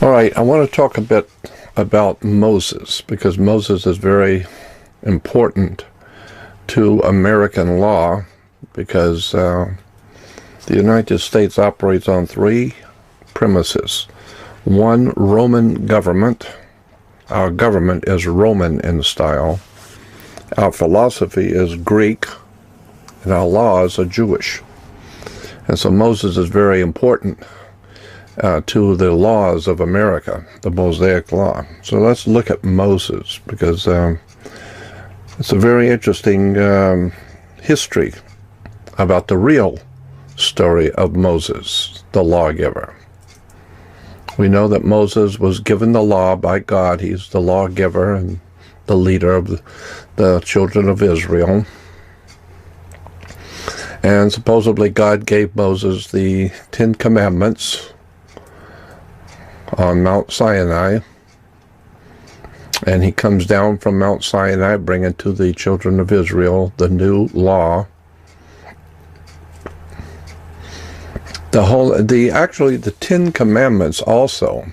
All right, I want to talk a bit about Moses because Moses is very important to American law because the United States operates on three premises. One, Roman government. Our government is Roman in style. Our philosophy is Greek, and our laws are Jewish. And so Moses is very important to the laws of America, the Mosaic Law. So let's look at Moses, because it's a very interesting history about the real story of Moses, the lawgiver. We know that Moses was given the law by God. He's the lawgiver and the leader of the children of Israel. And supposedly God gave Moses the 10 Commandments on Mount Sinai, and he comes down from Mount Sinai bringing to the children of Israel the new law. Actually the 10 Commandments also,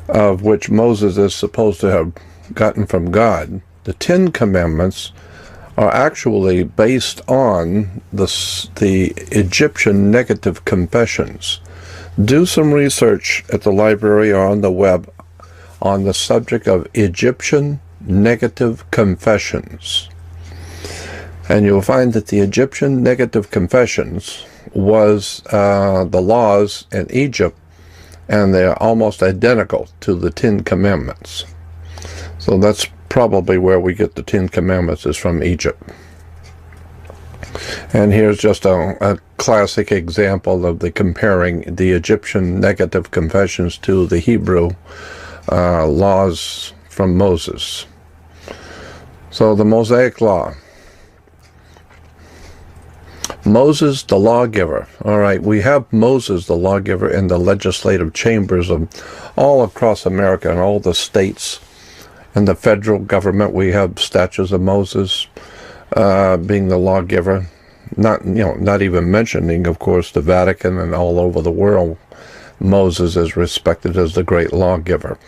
of which Moses is supposed to have gotten from God, the 10 Commandments are actually based on the Egyptian negative confessions. Do some research at the library or on the web on the subject of Egyptian negative confessions. And you'll find that the Egyptian negative confessions was the laws in Egypt, and they're almost identical to the 10 Commandments. So that's probably where we get the 10 Commandments, is from Egypt. And here's just a classic example of the comparing the Egyptian negative confessions to the Hebrew laws from Moses. So the Mosaic Law. Moses, the lawgiver. All right, we have Moses, the lawgiver, in the legislative chambers of all across America and all the states. In the federal government, we have statues of Moses being the lawgiver. Not even mentioning, of course, the Vatican and all over the world. Moses is respected as the great lawgiver.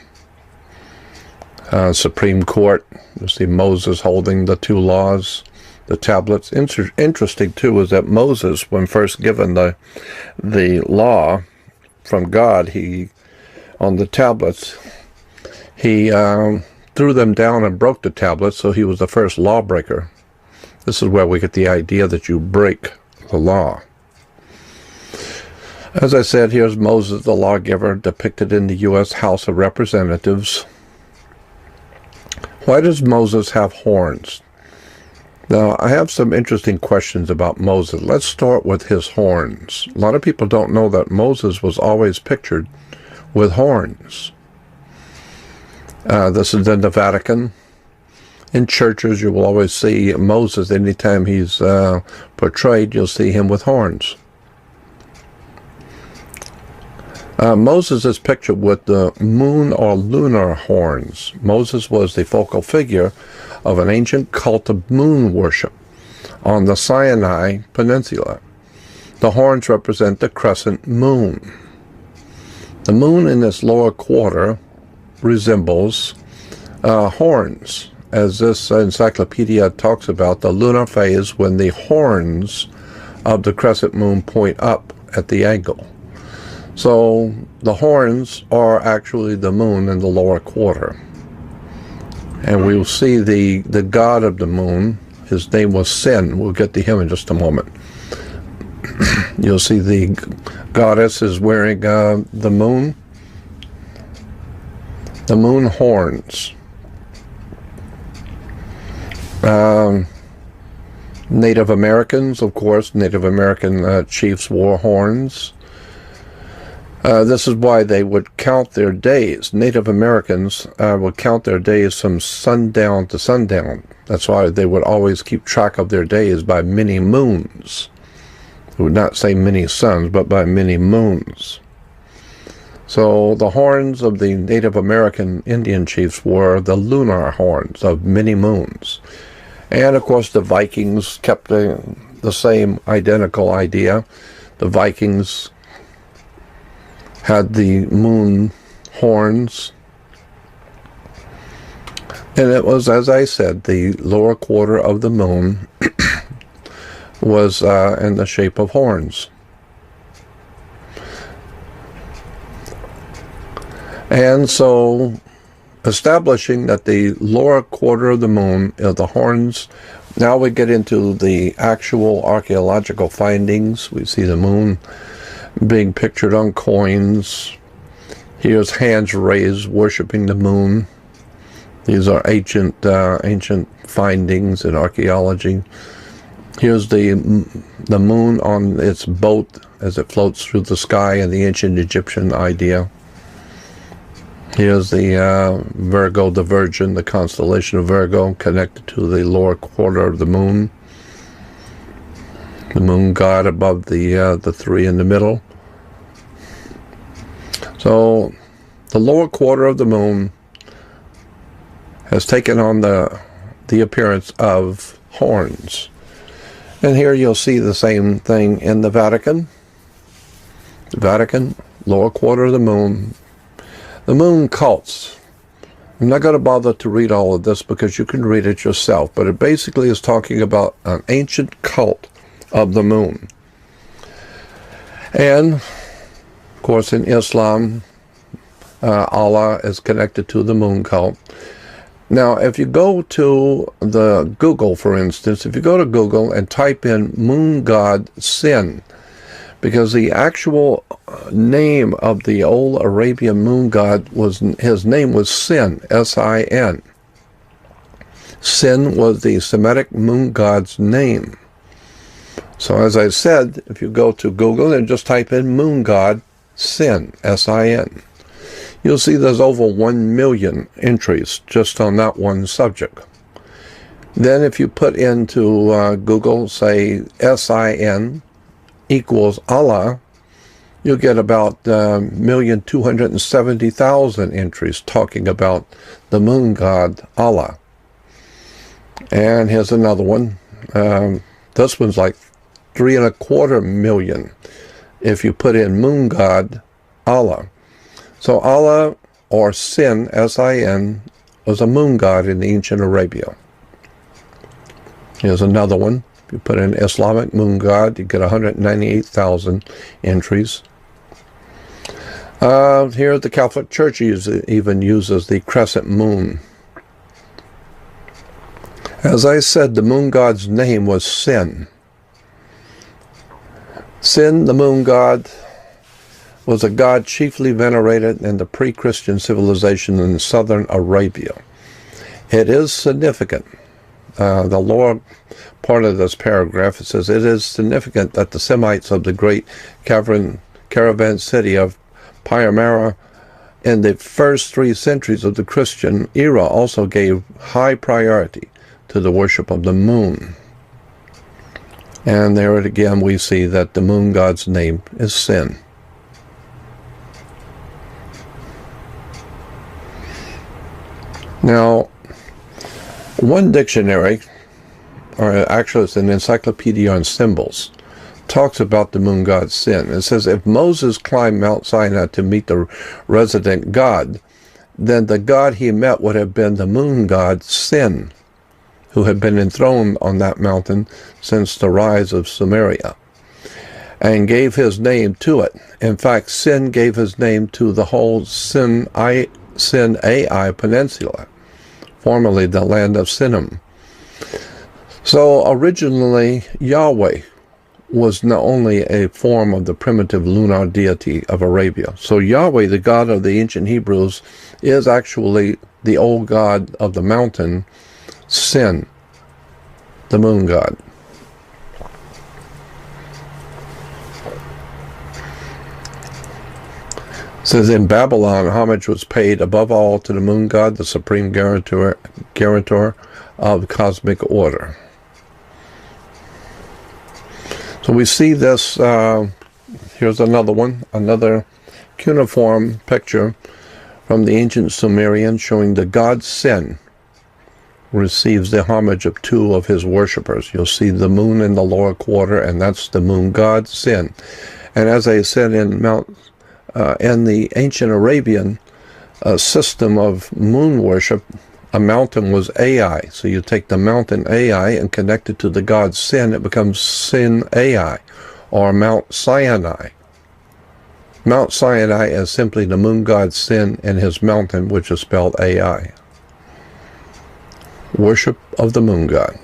Supreme Court, you see Moses holding the two laws, the tablets. Interesting too is that Moses, when first given the law from God, on the tablets, he threw them down and broke the tablets, so he was the first lawbreaker. This is where we get the idea that you break the law. As I said, here's Moses, the lawgiver, depicted in the U.S. House of Representatives. Why does Moses have horns? Now, I have some interesting questions about Moses. Let's start with his horns. A lot of people don't know that Moses was always pictured with horns. This is in the Vatican. In churches, you will always see Moses. Anytime he's portrayed, you'll see him with horns. Moses is pictured with the moon or lunar horns. Moses was the focal figure of an ancient cult of moon worship on the Sinai Peninsula. The horns represent the crescent moon. The moon in its lower quarter resembles horns, as this encyclopedia talks about the lunar phase when the horns of the crescent moon point up at the angle. So the horns are actually the moon in the lower quarter. And we will see the god of the moon. His name was Sin. We'll get to him in just a moment. You'll see the goddess is wearing the moon horns. Native Americans, of course, Native American chiefs wore horns. This is why they would count their days. Native Americans would count their days from sundown to sundown. That's why they would always keep track of their days by many moons. They would not say many suns, but by many moons. So the horns of the Native American Indian chiefs were the lunar horns of many moons. And of course the Vikings kept the same identical idea. The Vikings had the moon horns. And it was, as I said, the lower quarter of the moon was in the shape of horns. And so, establishing that the lower quarter of the moon is the horns, now we get into the actual archaeological findings. We see the moon being pictured on coins. Here's hands raised worshiping the moon. These are ancient findings in archaeology. Here's the moon on its boat as it floats through the sky in the ancient Egyptian idea. Here's the Virgo, the Virgin, the constellation of Virgo, connected to the lower quarter of the moon. The moon god above the three in the middle. So the lower quarter of the moon has taken on the appearance of horns. And here you'll see the same thing in the Vatican. The Vatican, lower quarter of the moon. The moon cults. I'm not going to bother to read all of this because you can read it yourself, but it basically is talking about an ancient cult of the moon. And, of course, in Islam, Allah is connected to the moon cult. Now, if you go to the Google, for instance, if you go to Google and type in moon god Sin, because the actual name of the old Arabian moon god his name was Sin, S-I-N. Sin was the Semitic moon god's name. So as I said, if you go to Google and just type in moon god Sin, S-I-N, you'll see there's over 1 million entries just on that one subject. Then if you put into Google, say S-I-N equals Allah, you'll get about 1,270,000 entries talking about the moon god Allah. And here's another one. This one's like 3.25 million if you put in moon god Allah. So Allah, or Sin, S-I-N, was a moon god in ancient Arabia. Here's another one. If you put in Islamic moon god, you get 198,000 entries. Here the Catholic Church even uses the crescent moon. As I said, the moon god's name was Sin. Sin, the moon god, was a god chiefly venerated in the pre-Christian civilization in southern Arabia. It is significant. The lower part of this paragraph, it says, it is significant that the Semites of the great caravan city of Palmyra in the first 3 centuries of the Christian era also gave high priority to the worship of the moon. And there again we see that the moon god's name is Sin. Now, one dictionary, or actually it's an encyclopedia on symbols, talks about the moon god Sin. It says, if Moses climbed Mount Sinai to meet the resident god, then the god he met would have been the moon god Sin, who had been enthroned on that mountain since the rise of Sumeria, and gave his name to it. In fact, Sin gave his name to the whole Sinai Peninsula, formerly the land of Sinim. So originally, Yahweh was not only a form of the primitive lunar deity of Arabia. So Yahweh, the god of the ancient Hebrews, is actually the old god of the mountain, Sin, the moon god. It says, in Babylon, homage was paid above all to the moon god, the supreme guarantor of cosmic order. So we see this, here's another one, another cuneiform picture from the ancient Sumerian showing the god Sin receives the homage of 2 of his worshippers. You'll see the moon in the lower quarter, and that's the moon god Sin. And as I said, in the ancient Arabian, system of moon worship, a mountain was Ai. So you take the mountain Ai and connect it to the god Sin, it becomes Sin Ai, or Mount Sinai. Mount Sinai is simply the moon god Sin and his mountain, which is spelled Ai. Worship of the moon god.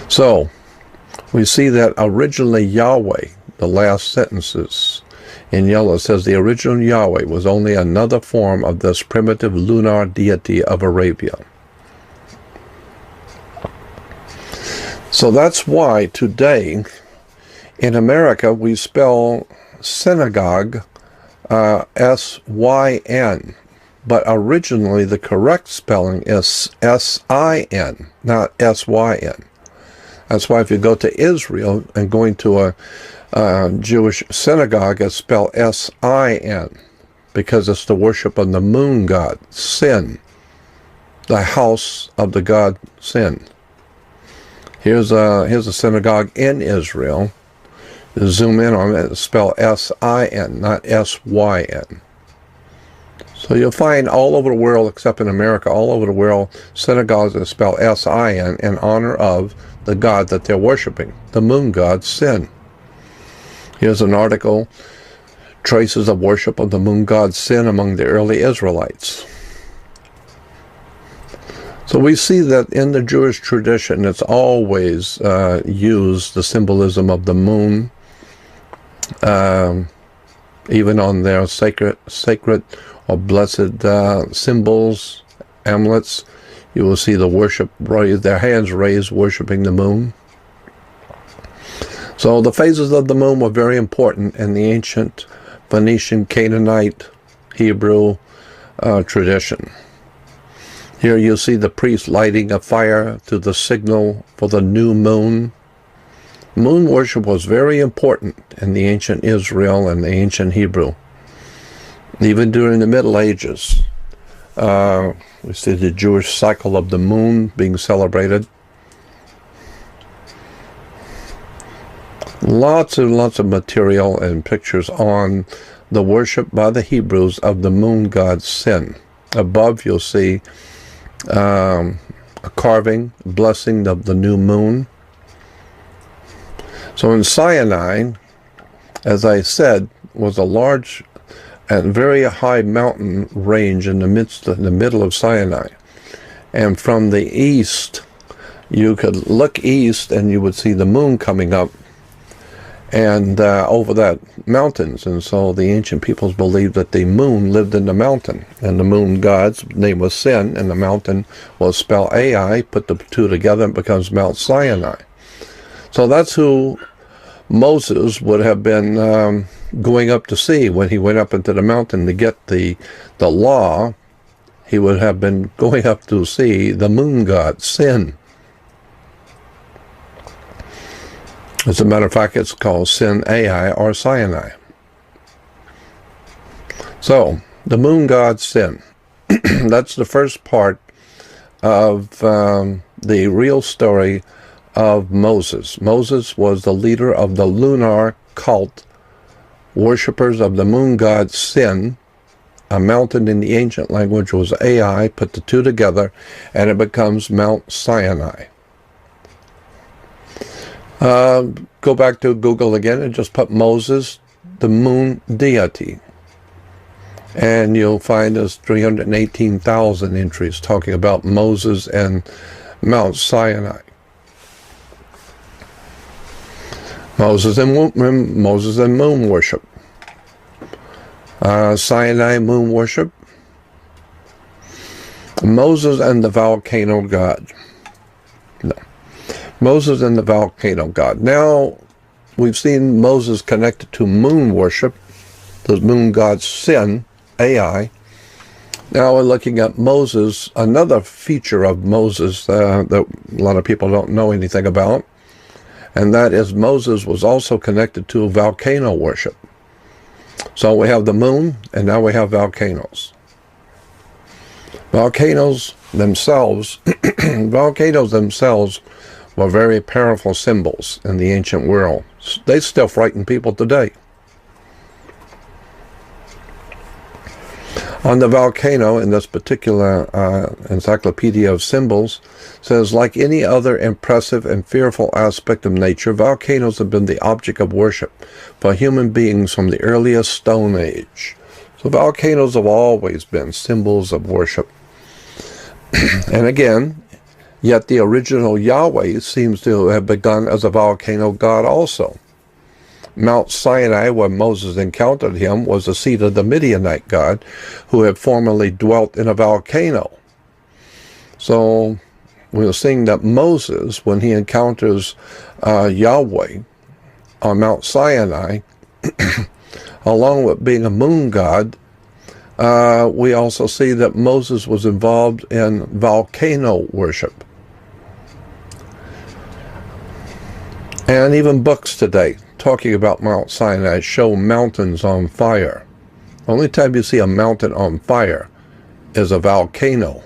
So, we see that originally Yahweh, the last sentences in yellow says the original Yahweh was only another form of this primitive lunar deity of Arabia. So that's why today in America we spell synagogue S-Y-N, but originally the correct spelling is S-I-N, not S-Y-N. That's why if you go to Israel and going to a Jewish synagogue, it's spelled S-I-N, because it's the worship of the moon god, Sin, the house of the god Sin. Here's a synagogue in Israel. You zoom in on it, it's spelled S-I-N, not S-Y-N. So you'll find all over the world, except in America, all over the world, synagogues are spelled S-I-N in honor of the god that they're worshiping, the moon god, Sin. Here's an article, traces of worship of the moon god Sin among the early Israelites. So we see that in the Jewish tradition, it's always used the symbolism of the moon, even on their sacred or blessed symbols, amulets. You will see the worship, their hands raised, worshiping the moon. So the phases of the moon were very important in the ancient Phoenician, Canaanite, Hebrew tradition. Here you see the priest lighting a fire to the signal for the new moon. Moon worship was very important in the ancient Israel and the ancient Hebrew. Even during the Middle Ages, we see the Jewish cycle of the moon being celebrated. Lots and lots of material and pictures on the worship by the Hebrews of the moon god Sin. Above you'll see a carving, blessing of the new moon. So in Sinai, as I said, was a large and very high mountain range in the middle of Sinai. And from the east, you could look east and you would see the moon coming up and over that mountains. And so the ancient peoples believed that the moon lived in the mountain, and the moon god's name was Sin, and the mountain was spelled Ai. Put the two together, it becomes Mount Sinai. So that's who Moses would have been going up to see when he went up into the mountain to get the law. He would have been going up to see the moon god, Sin. As a matter of fact, it's called Sin Ai or Sinai. So, the moon god Sin. That's the first part of the real story of Moses. Moses was the leader of the lunar cult, worshippers of the moon god Sin. A mountain in the ancient language was Ai. Put the two together, and it becomes Mount Sinai. Go back to Google again and just put Moses, the moon deity. And you'll find there's 318,000 entries talking about Moses and Mount Sinai. Moses and moon worship. Sinai moon worship. Moses and the volcano god. No. Moses and the volcano god. Now, we've seen Moses connected to moon worship, the moon god Sin, Ai. Now we're looking at Moses, another feature of Moses that a lot of people don't know anything about, and that is Moses was also connected to volcano worship. So we have the moon, and now we have volcanoes. Volcanoes themselves were very powerful symbols in the ancient world. They still frighten people today. On the volcano, in this particular encyclopedia of symbols, says, like any other impressive and fearful aspect of nature, volcanoes have been the object of worship for human beings from the earliest Stone Age. So volcanoes have always been symbols of worship. And again, yet the original Yahweh seems to have begun as a volcano god also. Mount Sinai, where Moses encountered him, was the seat of the Midianite god, who had formerly dwelt in a volcano. So we're seeing that Moses, when he encounters Yahweh on Mount Sinai, along with being a moon god, we also see that Moses was involved in volcano worship. And even books today talking about Mount Sinai show mountains on fire. The only time you see a mountain on fire is a volcano.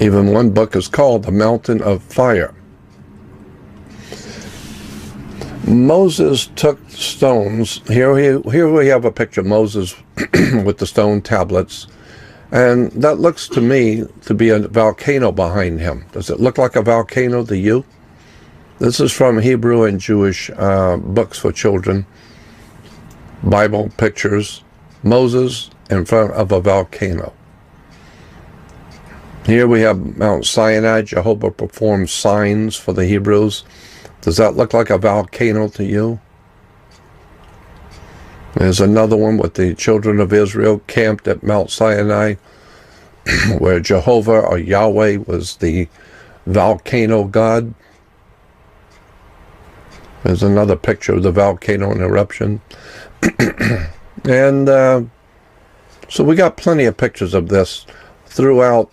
Even one book is called The Mountain of Fire. Moses took stones. Here we have a picture of Moses with the stone tablets. And that looks to me to be a volcano behind him. Does it look like a volcano to you? This is from Hebrew and Jewish books for children. Bible pictures. Moses in front of a volcano. Here we have Mount Sinai. Jehovah performed signs for the Hebrews. Does that look like a volcano to you? There's another one with the children of Israel camped at Mount Sinai, where Jehovah or Yahweh was the volcano god. There's another picture of the volcano in eruption. And so we got plenty of pictures of this throughout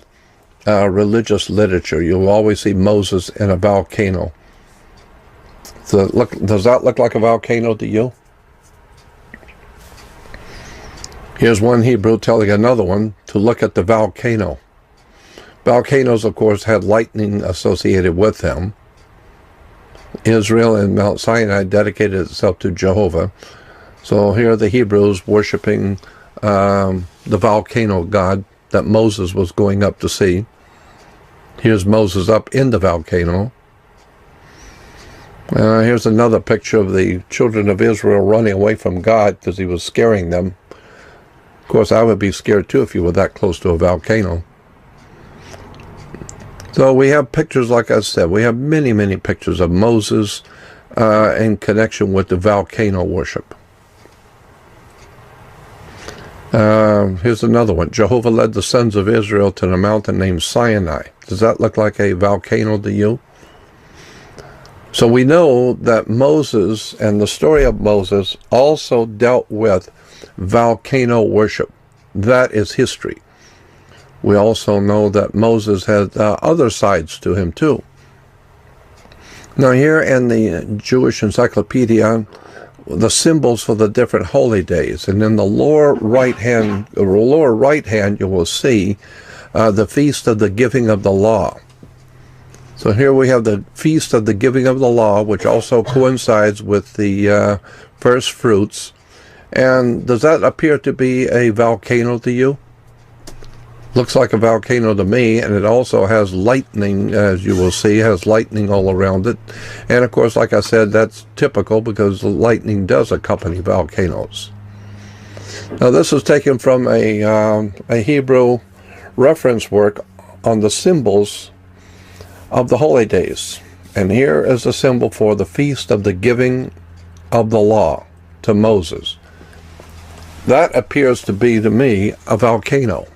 religious literature. You'll always see Moses in a volcano. So does that look like a volcano to you? Here's one Hebrew telling another one to look at the volcano. Volcanoes, of course, had lightning associated with them. Israel and Mount Sinai dedicated itself to Jehovah. So here are the Hebrews worshiping the volcano god that Moses was going up to see. Here's Moses up in the volcano. Here's another picture of the children of Israel running away from God because he was scaring them. Of course, I would be scared too if you were that close to a volcano. So we have pictures, like I said, we have many, many pictures of Moses in connection with the volcano worship. Here's another one. Jehovah led the sons of Israel to the mountain named Sinai. Does that look like a volcano to you? So we know that Moses and the story of Moses also dealt with volcano worship. That is history. We also know that Moses had other sides to him too. Now here in the Jewish encyclopedia, the symbols for the different holy days, and in the lower right hand you will see the feast of the giving of the law. So here we have the feast of the giving of the law, which also coincides with the first fruits. And does that appear to be a volcano to you? Looks like a volcano to me, and it also has lightning, as you will see, has lightning all around it. And of course, like I said, that's typical because lightning does accompany volcanoes. Now this is taken from a Hebrew reference work on the symbols of the holy days. And here is a symbol for the feast of the giving of the law to Moses. That appears to be, to me, a volcano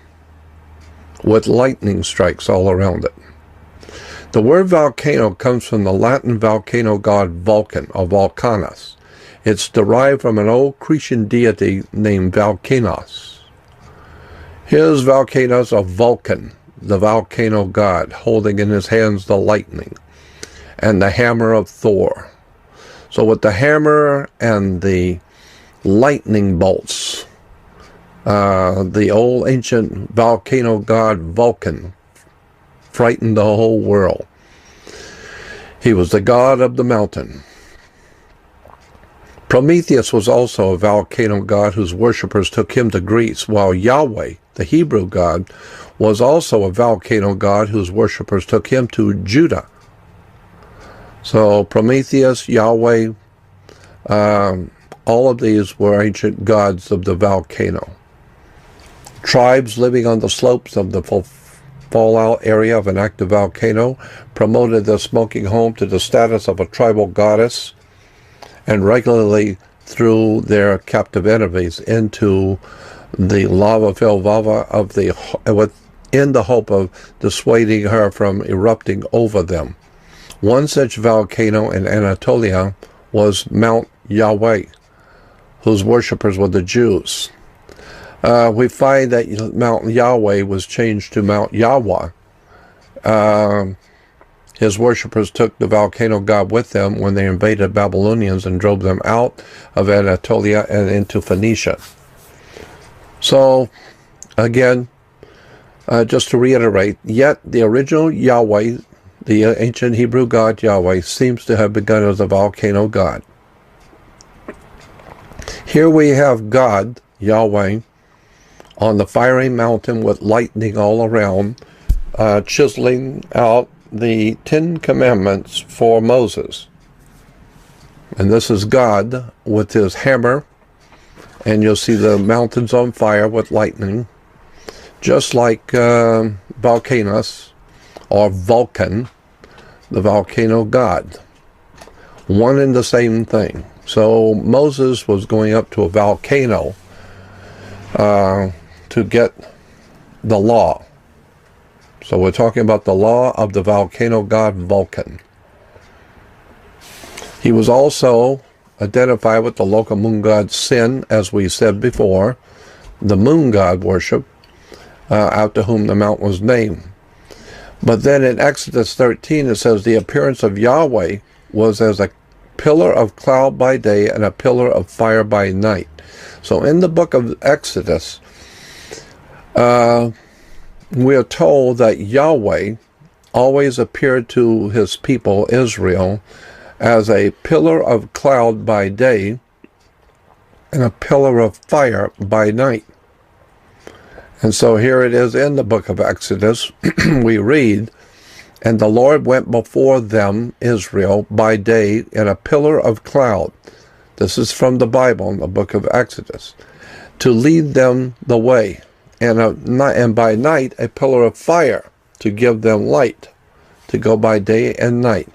with lightning strikes all around it. The word volcano comes from the Latin volcano god Vulcan, or Vulcanus. It's derived from an old Cretan deity named Vulcanus. Here's Vulcanus, or Vulcan, the volcano god, holding in his hands the lightning and the hammer of Thor. So with the hammer and the lightning bolts, the old ancient volcano god Vulcan frightened the whole world. He was the god of the mountain. Prometheus was also a volcano god whose worshippers took him to Greece, while Yahweh, the Hebrew god, was also a volcano god whose worshippers took him to Judah. So Prometheus, Yahweh, all of these were ancient gods of the volcano. Tribes living on the slopes of the fallout area of an active volcano promoted the smoking home to the status of a tribal goddess and regularly threw their captive enemies into the lava-filled lava in the hope of dissuading her from erupting over them. One such volcano in Anatolia was Mount Yahweh, whose worshippers were the Jews. We find that Mount Yahweh was changed to Mount Yahweh. His worshippers took the volcano god with them when they invaded Babylonians and drove them out of Anatolia and into Phoenicia. So, again, just to reiterate, yet the original Yahweh, the ancient Hebrew god Yahweh, seems to have begun as a volcano god. Here we have God, Yahweh, on the fiery mountain with lightning all around, chiseling out the 10 Commandments for Moses. And this is God with his hammer, and you'll see the mountains on fire with lightning, just like Volcanus, or Vulcan, the volcano god. One and the same thing. So Moses was going up to a volcano to get the law. So we're talking about the law of the volcano god Vulcan. He was also identified with the local moon god Sin, as we said before, the moon god worship, after whom the mount was named. But then in Exodus 13 it says the appearance of Yahweh was as a pillar of cloud by day and a pillar of fire by night. So in the book of Exodus, we are told that Yahweh always appeared to his people, Israel, as a pillar of cloud by day and a pillar of fire by night. And so here it is in the book of Exodus. We read, "And the Lord went before them, Israel, by day in a pillar of cloud." This is from the Bible, in the book of Exodus. "To lead them the way. And by night a pillar of fire to give them light, to go by day and night.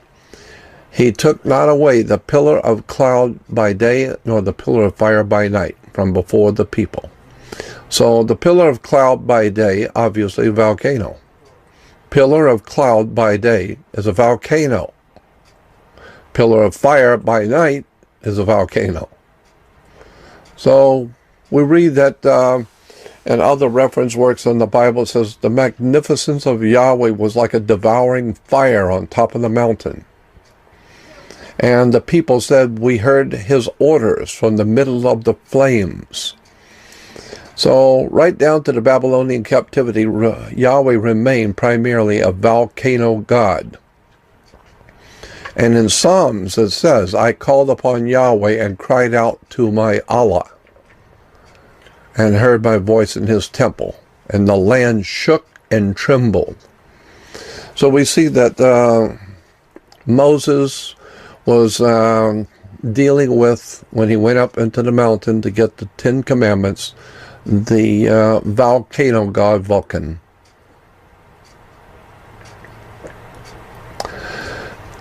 He took not away the pillar of cloud by day, nor the pillar of fire by night, from before the people." So the pillar of cloud by day, obviously a volcano. Pillar of cloud by day is a volcano. Pillar of fire by night is a volcano. So we read that and other reference works in the Bible, it says, "The magnificence of Yahweh was like a devouring fire on top of the mountain. And the people said, we heard his orders from the middle of the flames." So right down to the Babylonian captivity, Yahweh remained primarily a volcano god. And in Psalms it says, "I called upon Yahweh and cried out to my Allah, and heard my voice in his temple, and the land shook and trembled." So we see that Moses was dealing with, when he went up into the mountain to get the 10 Commandments, the volcano god Vulcan.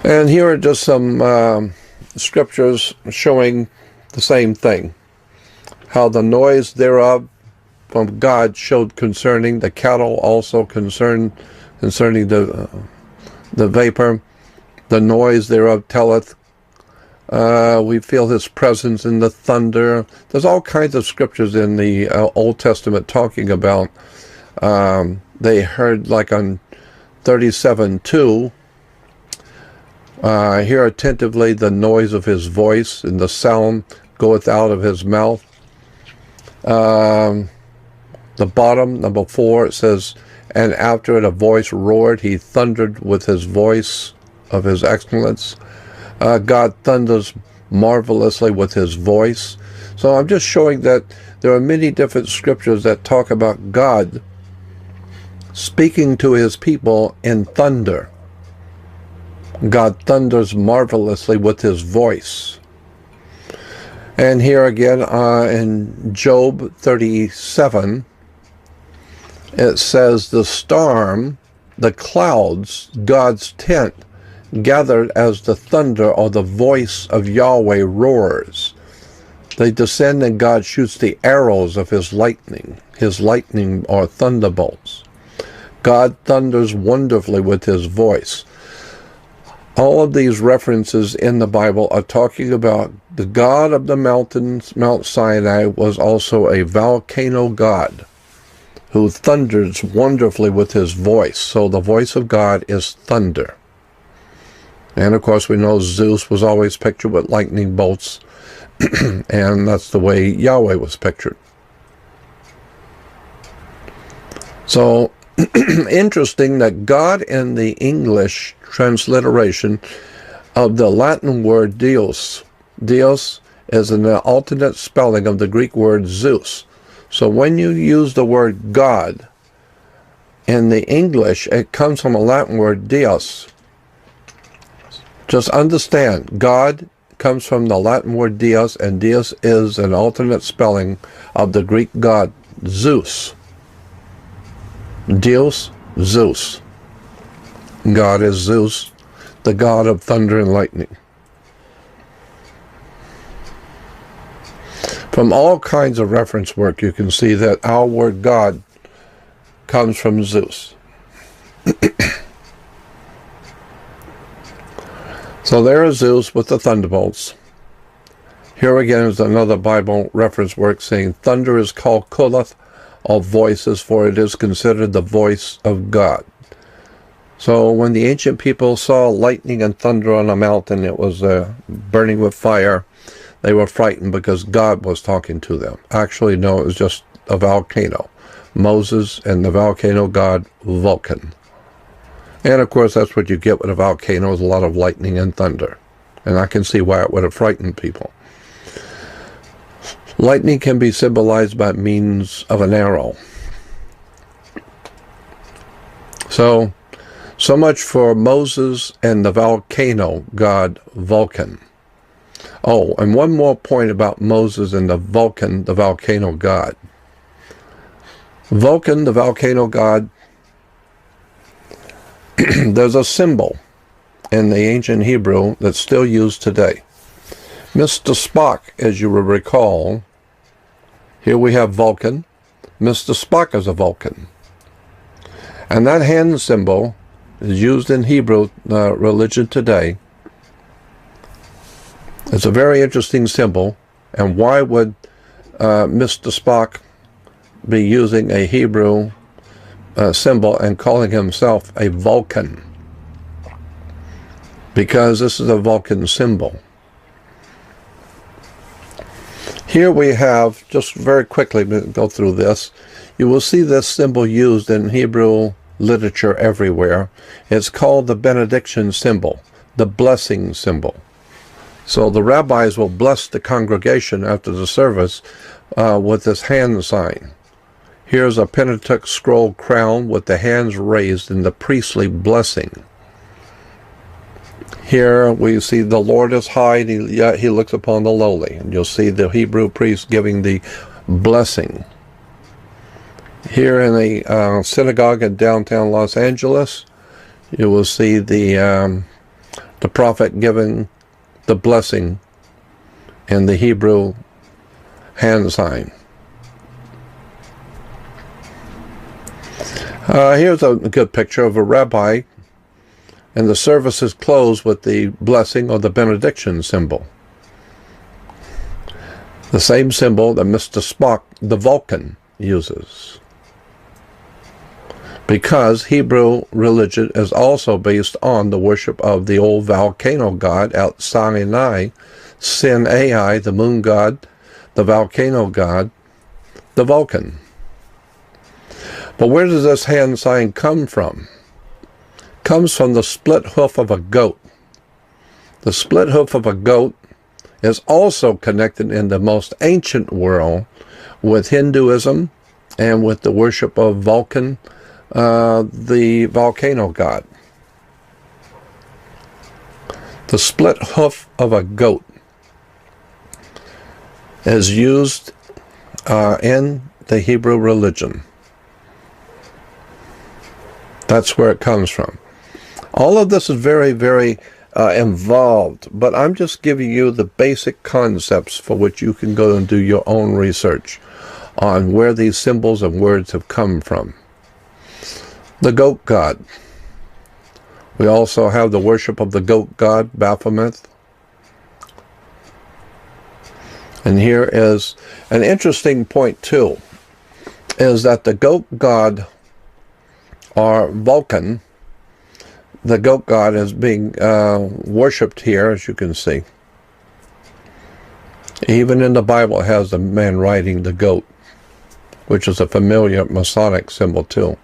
And here are just some scriptures showing the same thing. How the noise thereof from God showed concerning the cattle, also concerning the vapor. The noise thereof telleth. We feel his presence in the thunder. There's all kinds of scriptures in the Old Testament talking about, they heard, like on 37:2, hear attentively the noise of his voice, and the sound goeth out of his mouth. The bottom, number 4, it says, "And after it a voice roared, he thundered with his voice of his excellence." God thunders marvelously with his voice. So I'm just showing that there are many different scriptures that talk about God speaking to his people in thunder. God thunders marvelously with his voice. And here again in Job 37, it says, the storm, the clouds, God's tent, gathered as the thunder or the voice of Yahweh roars. They descend and God shoots the arrows of his lightning or thunderbolts. God thunders wonderfully with his voice. All of these references in the Bible are talking about the God of the mountains. Mount Sinai was also a volcano god who thunders wonderfully with his voice. So the voice of God is thunder. And of course we know Zeus was always pictured with lightning bolts, and that's the way Yahweh was pictured. So interesting that God in the English transliteration of the Latin word Deus is an alternate spelling of the Greek word Zeus. So when you use the word God in the English, it comes from a Latin word Deus. Just understand, God comes from the Latin word Deus, and Deus is an alternate spelling of the Greek god Zeus. Deus, Zeus. God is Zeus, the god of thunder and lightning. From all kinds of reference work, you can see that our word God comes from Zeus. So there is Zeus with the thunderbolts. Here again is another Bible reference work saying, thunder is called Koloth, of voices, for it is considered the voice of God. So when the ancient people saw lightning and thunder on a mountain, it was burning with fire, they were frightened because God was talking to them. Actually, no, it was just a volcano. Moses and the volcano god Vulcan. And of course, that's what you get with a volcano, is a lot of lightning and thunder. And I can see why it would have frightened people. Lightning can be symbolized by means of an arrow. So much for Moses and the volcano god Vulcan. Oh, and one more point about Moses and the volcano god. Vulcan, the volcano god, there's a symbol in the ancient Hebrew that's still used today. Mr. Spock, as you will recall, here we have Vulcan. Mr. Spock is a Vulcan. And that hand symbol is used in Hebrew religion today. It's a very interesting symbol. And why would Mr. Spock be using a Hebrew symbol and calling himself a Vulcan? Because this is a Vulcan symbol. Here we have, just very quickly go through this, you will see this symbol used in Hebrew literature everywhere. It's called the benediction symbol, the blessing symbol. So the rabbis will bless the congregation after the service with this hand sign. Here's a Pentateuch scroll crown with the hands raised in the priestly blessing. Here we see the Lord is high, and he looks upon the lowly. And you'll see the Hebrew priest giving the blessing. Here in the synagogue in downtown Los Angeles, you will see the prophet giving the blessing in the Hebrew hand sign. Here's a good picture of a rabbi, and the service is closed with the blessing or the benediction symbol. The same symbol that Mr. Spock, the Vulcan, uses. Because Hebrew religion is also based on the worship of the old volcano god at Sinai, Sin-Ai, the moon god, the volcano god, the Vulcan. But where does this hand sign come from? Comes from the split hoof of a goat. The split hoof of a goat is also connected in the most ancient world with Hinduism and with the worship of Vulcan, the volcano god. The split hoof of a goat is used in the Hebrew religion. That's where it comes from. All of this is very, very involved, but I'm just giving you the basic concepts for which you can go and do your own research on where these symbols and words have come from. The goat god. We also have the worship of the goat god, Baphomet. And here is an interesting point too, is that the goat god, or Vulcan, the goat god is being worshipped here, as you can see. Even in the Bible it has the man riding the goat, which is a familiar Masonic symbol too.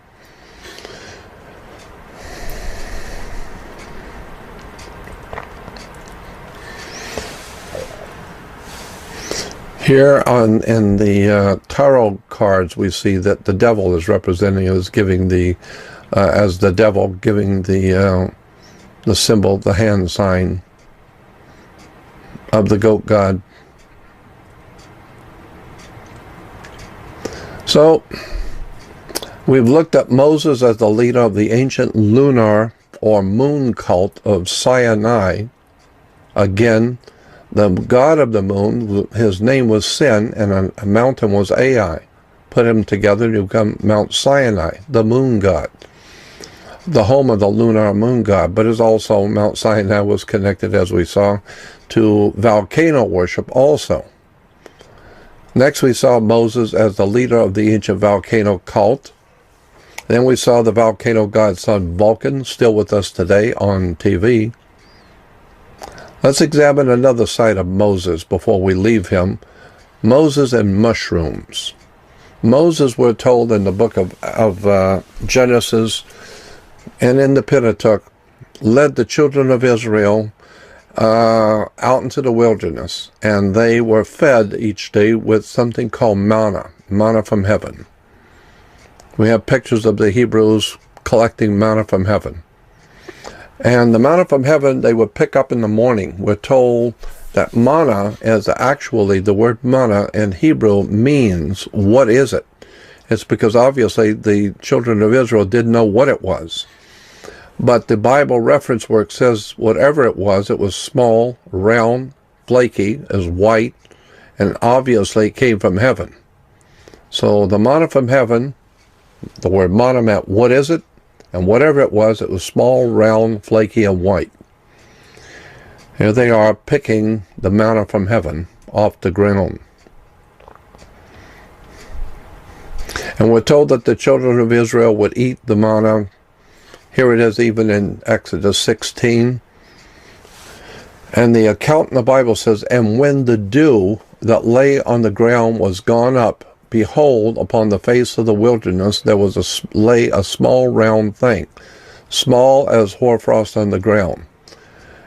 Here in the tarot cards, we see that the devil is representing as giving the as the devil giving the symbol, the hand sign of the goat god. So we've looked at Moses as the leader of the ancient lunar or moon cult of Sinai. Again, the god of the moon, his name was Sin, and a mountain was Ai. Put them together to become Mount Sinai, the moon god, the home of the lunar moon god. But it's also, Mount Sinai was connected, as we saw, to volcano worship also. Next we saw Moses as the leader of the ancient volcano cult. Then we saw the volcano god's son Vulcan, still with us today on TV. Let's examine another side of Moses before we leave him. Moses and mushrooms. Moses, we're told in the book of Genesis and in the Pentateuch, led the children of Israel out into the wilderness, and they were fed each day with something called manna from heaven. We have pictures of the Hebrews collecting manna from heaven. And the manna from heaven they would pick up in the morning. We're told that manna is actually, the word manna in Hebrew means, what is it? It's because obviously the children of Israel didn't know what it was. But the Bible reference work says whatever it was small, round, flaky, is white, and obviously it came from heaven. So the manna from heaven, the word manna meant what is it? And whatever it was small, round, flaky, and white. Here they are picking the manna from heaven off the ground. And we're told that the children of Israel would eat the manna. Here it is even in Exodus 16. And the account in the Bible says, and when the dew that lay on the ground was gone up, behold, upon the face of the wilderness there was lay a small round thing, small as hoarfrost on the ground.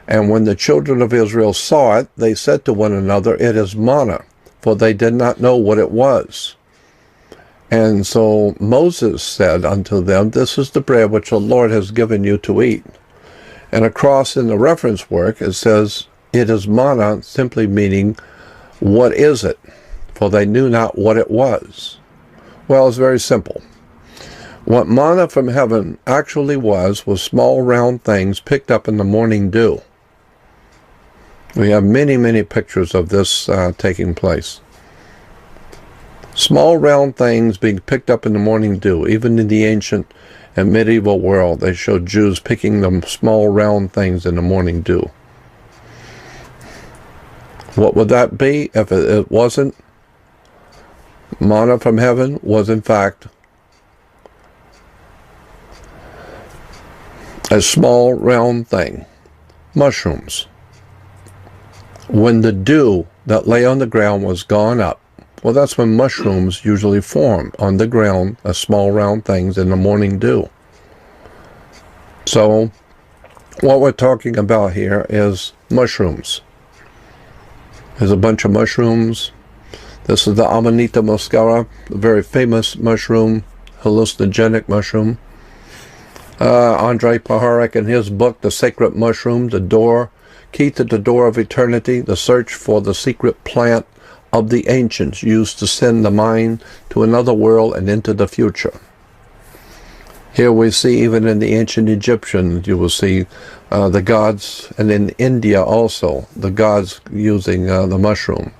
And when the children of Israel saw it, they said to one another, it is manna, for they did not know what it was. And so Moses said unto them, this is the bread which the Lord has given you to eat. And across in the reference work it says, it is manna, simply meaning, what is it? For they knew not what it was. Well, it's very simple. What manna from heaven actually was small round things picked up in the morning dew. We have many, many pictures of this taking place. Small round things being picked up in the morning dew. Even in the ancient and medieval world, they showed Jews picking them small round things in the morning dew. What would that be if it wasn't? Manna from heaven was in fact a small round thing, mushrooms. When the dew that lay on the ground was gone up, well, that's when mushrooms usually form on the ground, as small round things in the morning dew. So what we're talking about here is mushrooms. There's a bunch of mushrooms. This is the Amanita muscaria, a very famous mushroom, hallucinogenic mushroom. Andrei Paharek, in his book, The Sacred Mushroom, The Door, Key to the Door of Eternity, the search for the secret plant of the ancients used to send the mind to another world and into the future. Here we see, even in the ancient Egyptians, you will see the gods, and in India also, the gods using the mushroom.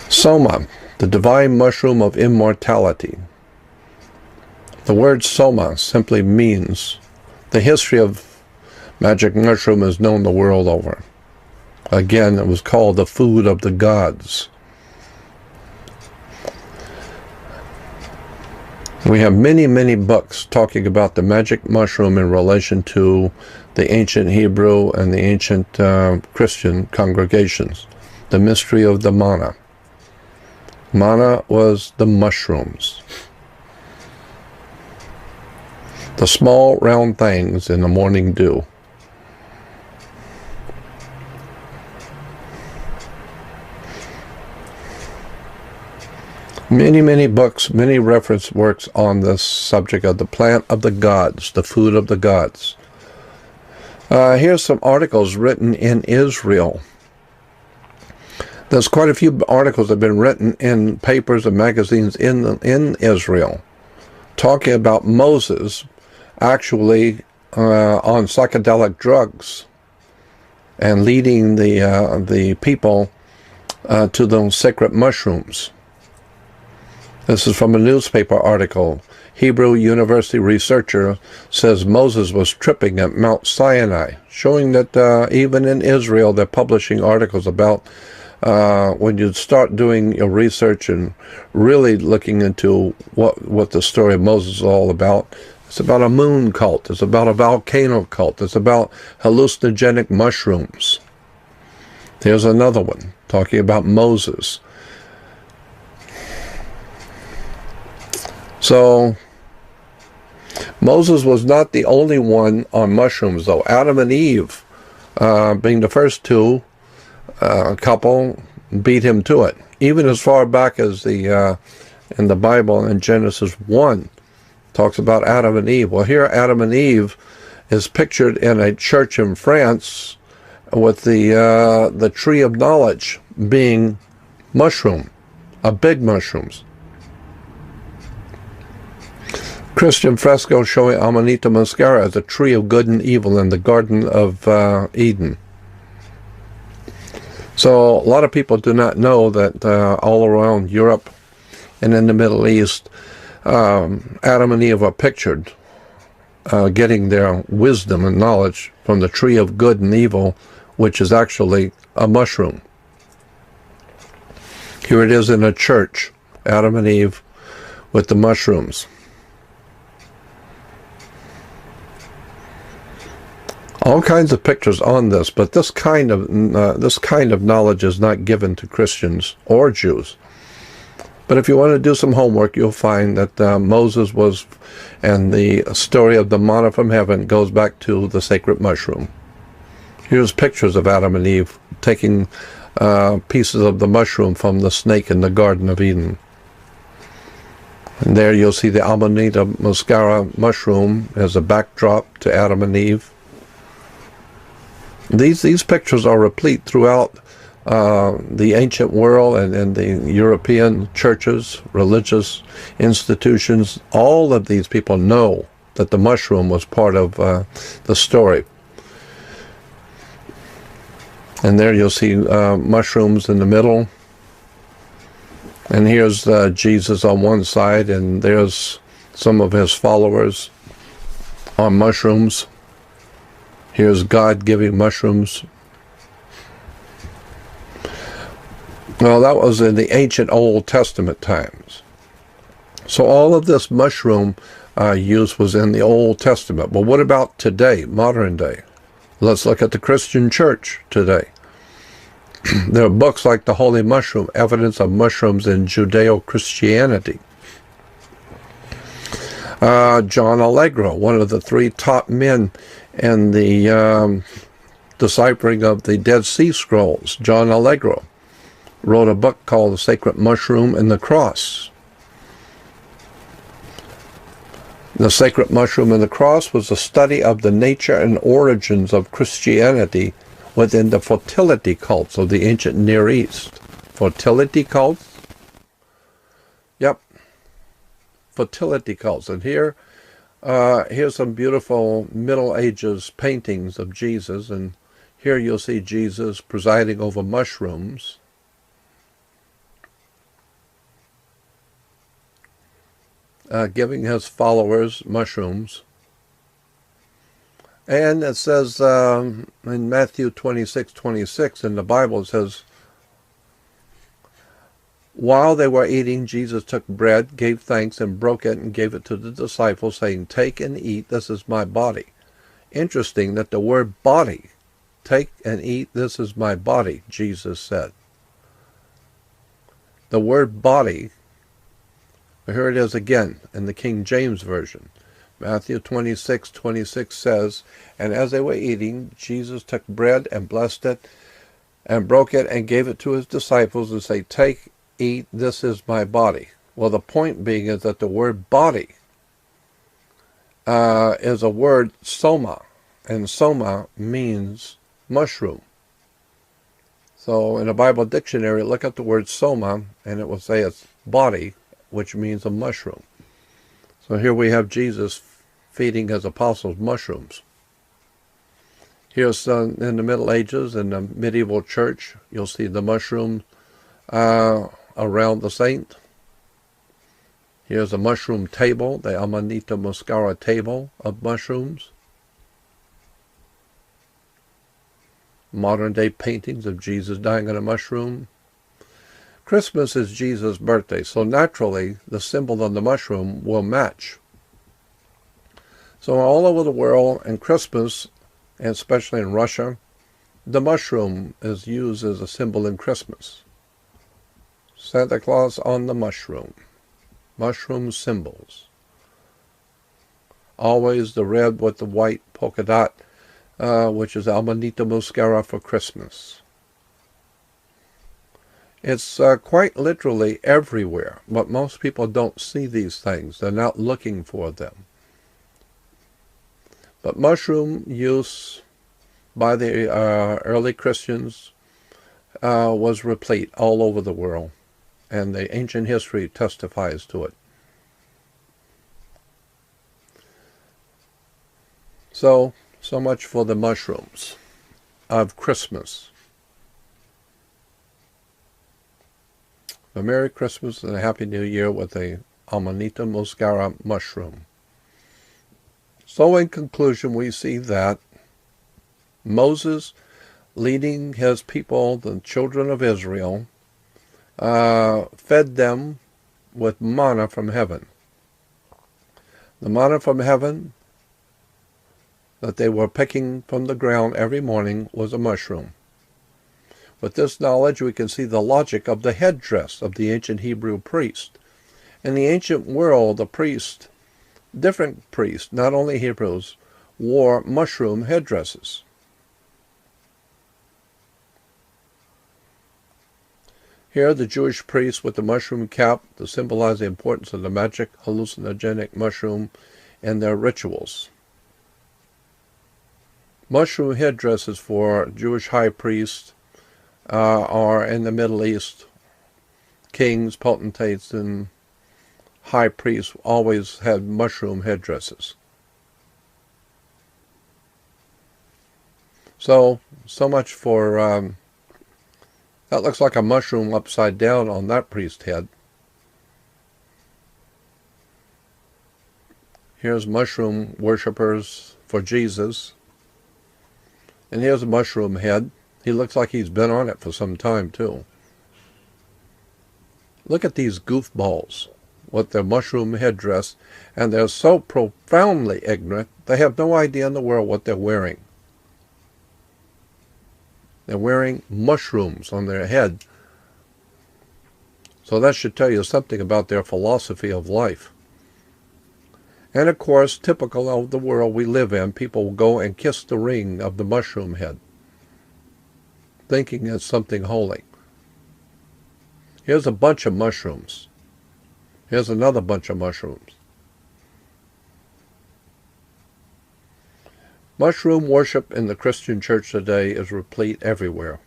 Soma, the divine mushroom of immortality. The word Soma simply means, the history of magic mushroom is known the world over. Again, it was called the food of the gods. We have many, many books talking about the magic mushroom in relation to the ancient Hebrew and the ancient Christian congregations. The mystery of the manna. Manna was the mushrooms. The small round things in the morning dew. Many, many books, many reference works on this subject of the plant of the gods, the food of the gods. Here's some articles written in Israel. There's quite a few articles that have been written in papers and magazines in Israel, talking about Moses actually on psychedelic drugs and leading the people to those sacred mushrooms. This is from a newspaper article. Hebrew University researcher says Moses was tripping at Mount Sinai, showing that even in Israel they're publishing articles about when you start doing your research and really looking into what the story of Moses is all about. It's about a moon cult. It's about a volcano cult. It's about hallucinogenic mushrooms. There's another one talking about Moses. So, Moses was not the only one on mushrooms, though. Adam and Eve, being the first two couple, beat him to it. Even as far back as in the Bible in Genesis 1, talks about Adam and Eve. Well, here Adam and Eve is pictured in a church in France with the tree of knowledge being mushroom, a big mushrooms. Christian fresco showing Amanita muscaria as a tree of good and evil in the Garden of Eden. So a lot of people do not know that all around Europe and in the Middle East, Adam and Eve are pictured getting their wisdom and knowledge from the tree of good and evil, which is actually a mushroom. Here it is in a church, Adam and Eve with the mushrooms. All kinds of pictures on this, but this kind of knowledge is not given to Christians or Jews. But if you want to do some homework, you'll find that Moses was, and the story of the manna from heaven goes back to the sacred mushroom. Here's pictures of Adam and Eve taking pieces of the mushroom from the snake in the Garden of Eden. And there you'll see the Amanita muscaria mushroom as a backdrop to Adam and Eve. These pictures are replete throughout the ancient world and in the European churches, religious institutions. All of these people know that the mushroom was part of the story. And there you'll see mushrooms in the middle. And here's Jesus on one side, and there's some of his followers on mushrooms. Here's God giving mushrooms. Well, that was in the ancient Old Testament times. So all of this mushroom use was in the Old Testament. But what about today, modern day? Let's look at the Christian church today. There are books like The Holy Mushroom, Evidence of Mushrooms in Judeo-Christianity. John Allegro, one of the three top men in the deciphering of the Dead Sea Scrolls. John Allegro wrote a book called The Sacred Mushroom and the Cross. The Sacred Mushroom and the Cross was a study of the nature and origins of Christianity within the fertility cults of the ancient Near East. Fertility cults? Yep. Fertility cults. And here's some beautiful Middle Ages paintings of Jesus. And here you'll see Jesus presiding over mushrooms. Giving his followers mushrooms. And it says in Matthew 26:26 in the Bible, it says, while they were eating, Jesus took bread, gave thanks, and broke it and gave it to the disciples, saying, take and eat, this is my body. Interesting that the word body, take and eat, this is my body, Jesus said. The word body, here it is again in the King James Version. Matthew 26:26 says, and as they were eating, Jesus took bread and blessed it and broke it and gave it to his disciples and said, take, eat, this is my body. Well, the point being is that the word body is a word soma, and soma means mushroom. So in a Bible dictionary, look up the word soma, and it will say it's body, which means a mushroom. So here we have Jesus feeding his apostles mushrooms. Here's in the Middle Ages, in the medieval church, you'll see the mushroom around the saint. Here's a mushroom table, the Amanita muscara table of mushrooms. Modern day paintings of Jesus dying on a mushroom. Christmas is Jesus' birthday, so naturally the symbol on the mushroom will match. So all over the world, in Christmas, and especially in Russia, the mushroom is used as a symbol in Christmas. Santa Claus on the mushroom. Mushroom symbols. Always the red with the white polka dot, which is Amanita muscara for Christmas. It's quite literally everywhere, but most people don't see these things. They're not looking for them. But mushroom use by the early Christians was replete all over the world, and the ancient history testifies to it. So much for the mushrooms of Christmas. A Merry Christmas and a Happy New Year with a Amanita muscara mushroom. So in conclusion, we see that Moses, leading his people, the children of Israel, fed them with manna from heaven. The manna from heaven that they were picking from the ground every morning was a mushroom. With this knowledge, we can see the logic of the headdress of the ancient Hebrew priest. In the ancient world, the priest, different priests, not only Hebrews, wore mushroom headdresses. Here, the Jewish priests with the mushroom cap to symbolize the importance of the magic hallucinogenic mushroom in their rituals. Mushroom headdresses for Jewish high priests are in the Middle East. Kings, potentates, and high priests always had mushroom headdresses. So much for that. Looks like a mushroom upside down on that priest's head. Here's mushroom worshippers for Jesus. And here's a mushroom head. He looks like he's been on it for some time too. Look at these goofballs with their mushroom headdress, and they're so profoundly ignorant, they have no idea in the world what they're wearing. They're wearing mushrooms on their head. So that should tell you something about their philosophy of life. And of course, typical of the world we live in, people will go and kiss the ring of the mushroom head. thinking it's something holy. Here's a bunch of mushrooms. Here's another bunch of mushrooms. Mushroom worship in the Christian church today is replete everywhere.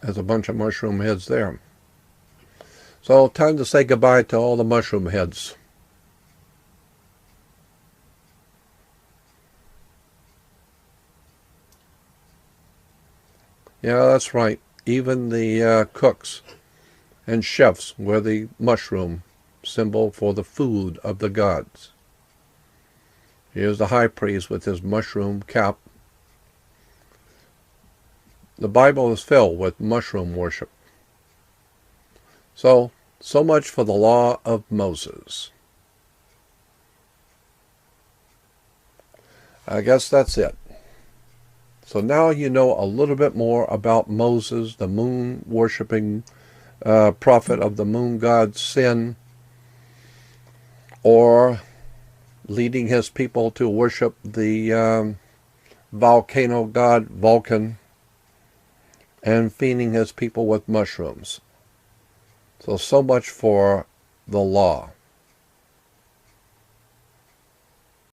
There's a bunch of mushroom heads there. So time to say goodbye to all the mushroom heads. Yeah, that's right. Even the cooks and chefs wear the mushroom symbol for the food of the gods. Here's the high priest with his mushroom cap. The Bible is filled with mushroom worship. So much for the law of Moses. I guess that's it. So now you know a little bit more about Moses, the moon-worshipping prophet of the moon god's sin, or leading his people to worship the volcano god Vulcan, and feeding his people with mushrooms. So much for the law.